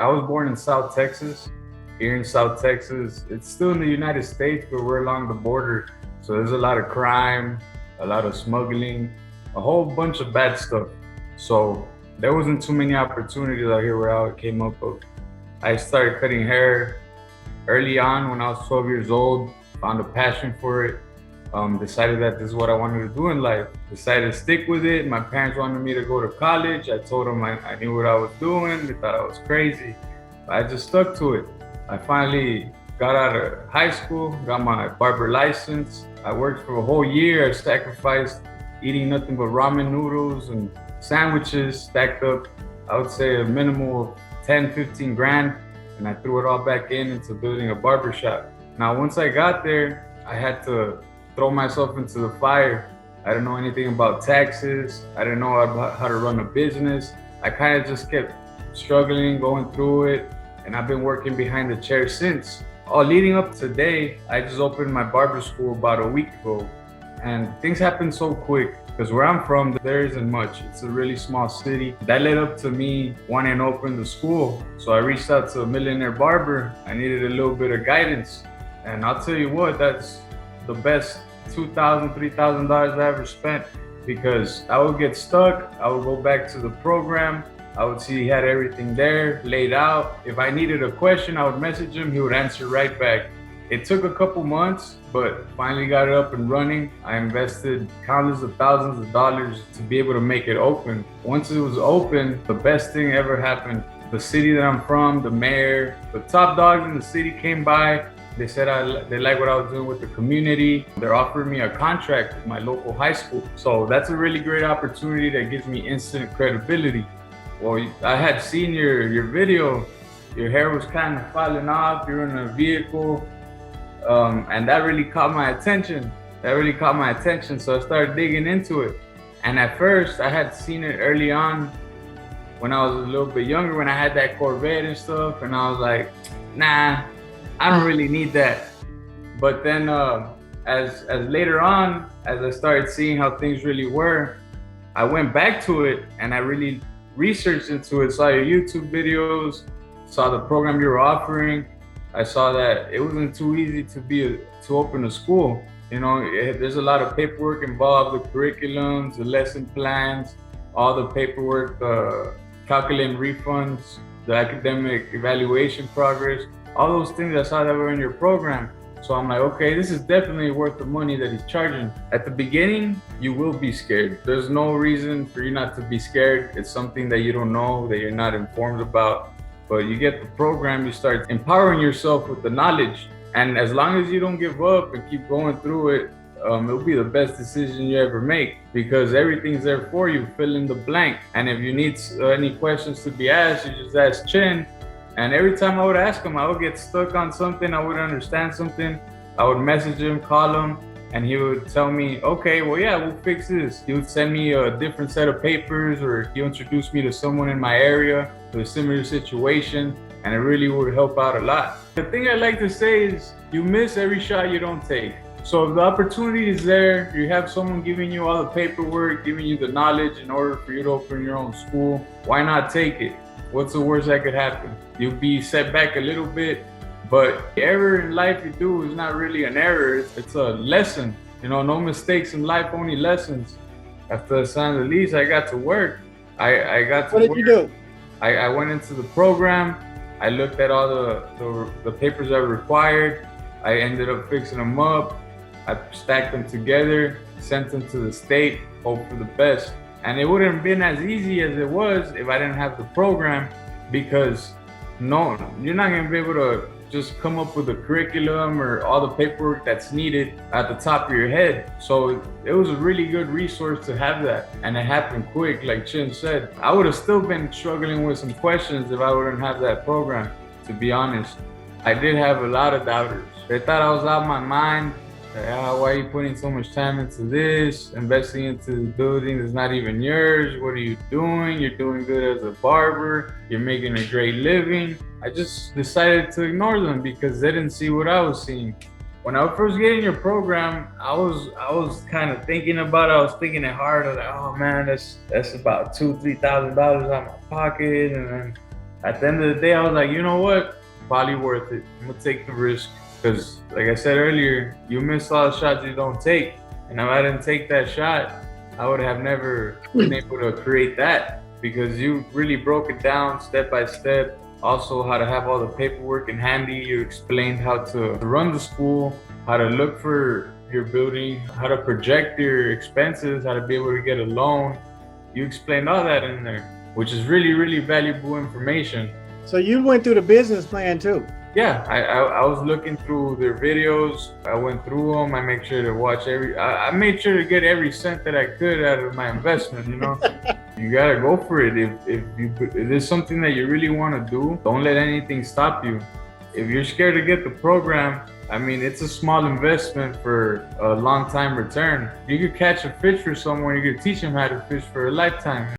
I was born in South Texas. Here in South Texas, it's still in the United States, but we're along the border. So there's a lot of crime, a lot of smuggling, a whole bunch of bad stuff. So there wasn't too many opportunities out here where I came up with. I started cutting hair early on when I was 12 years old, found a passion for it. Decided that this is what I wanted to do in life. Decided to stick with it. My parents wanted me to go to college. I told them I knew what I was doing. They thought I was crazy. But I just stuck to it. I finally got out of high school, got my barber license. I worked for a whole year. I sacrificed eating nothing but ramen noodles and sandwiches, stacked up, I would say a minimum of 10, 15 grand. And I threw it all back into building a barber shop. Now, once I got there, I had to throw myself into the fire. I didn't know anything about taxes. I didn't know about how to run a business. I kind of just kept struggling, going through it. And I've been working behind the chair since. Leading up to today, I just opened my barber school about a week ago. And things happen so quick because where I'm from, there isn't much. It's a really small city. That led up to me wanting to open the school. So I reached out to a Millionaire Barber. I needed a little bit of guidance. And I'll tell you what, that's the best $2,000, $3,000 I ever spent, because I would get stuck. I would go back to the program. I would see he had everything there laid out. If I needed a question, I would message him. He would answer right back. It took a couple months, but finally got it up and running. I invested countless of thousands of dollars to be able to make it open. Once it was open, the best thing ever happened. The city that I'm from, the mayor, the top dogs in the city came by. They said they like what I was doing with the community. They're offering me a contract with my local high school. So that's a really great opportunity that gives me instant credibility. Well, I had seen your video. Your hair was kind of falling off. You're in a vehicle. And that really caught my attention. So I started digging into it. And at first, I had seen it early on when I was a little bit younger, when I had that Corvette and stuff. And I was like, nah, I don't really need that. But then as later on, as I started seeing how things really were, I went back to it and I really researched into it, saw your YouTube videos, saw the program you were offering. I saw that it wasn't too easy to open a school. You know, there's a lot of paperwork involved, the curriculums, the lesson plans, all the paperwork, calculating refunds, the academic evaluation progress, all those things I saw that were in your program. So I'm like, okay, this is definitely worth the money that he's charging. At the beginning, you will be scared. There's no reason for you not to be scared. It's something that you don't know, that you're not informed about. But you get the program, you start empowering yourself with the knowledge. And as long as you don't give up and keep going through it, it'll be the best decision you ever make, because everything's there for you. Fill in the blank. And if you need any questions to be asked, you just ask Chin. And every time I would ask him, I would get stuck on something, I wouldn't understand something. I would message him, call him, and he would tell me, okay, well, yeah, we'll fix this. He would send me a different set of papers, or he introduced me to someone in my area with a similar situation, and it really would help out a lot. The thing I like to say is, you miss every shot you don't take. So if the opportunity is there, you have someone giving you all the paperwork, giving you the knowledge in order for you to open your own school, why not take it? What's the worst that could happen? You'll be set back a little bit, but error in life you do is not really an error, it's a lesson. You know, no mistakes in life, only lessons. After San Luis, I got to work. I got to What did you do? I went into the program. I looked at all the papers that were required. I ended up fixing them up. I stacked them together, sent them to the state, hope for the best. And it wouldn't have been as easy as it was if I didn't have the program, because no, you're not gonna be able to just come up with a curriculum or all the paperwork that's needed at the top of your head. So it was a really good resource to have that. And it happened quick, like Chin said. I would have still been struggling with some questions if I wouldn't have that program, to be honest. I did have a lot of doubters. They thought I was out of my mind. Why are you putting so much time into this, investing into the building that's not even yours? What are you doing? You're doing good as a barber. You're making a great living. I just decided to ignore them because they didn't see what I was seeing. When I was first getting your program, I was kind of thinking about it. I was thinking it hard. I was like, oh man, that's about $2,000-$3,000 out of my pocket, and then At the end of the day, I was like, you know what? Probably worth it. I'm gonna take the risk because, like I said earlier, you miss all the shots you don't take. And if I didn't take that shot, I would have never been able to create that because you really broke it down step by step. Also, how to have all the paperwork in handy. You explained how to run the school, how to look for your building, how to project your expenses, how to be able to get a loan. You explained all that in there, which is really, really valuable information. So you went through the business plan too? Yeah, I was looking through their videos. I went through them. I made sure to watch I made sure to get every cent that I could out of my investment, you know? You gotta go for it. If there's something that you really want to do, don't let anything stop you. If you're scared to get the program, I mean, it's a small investment for a long time return. You could catch a fish for someone, you could teach them how to fish for a lifetime.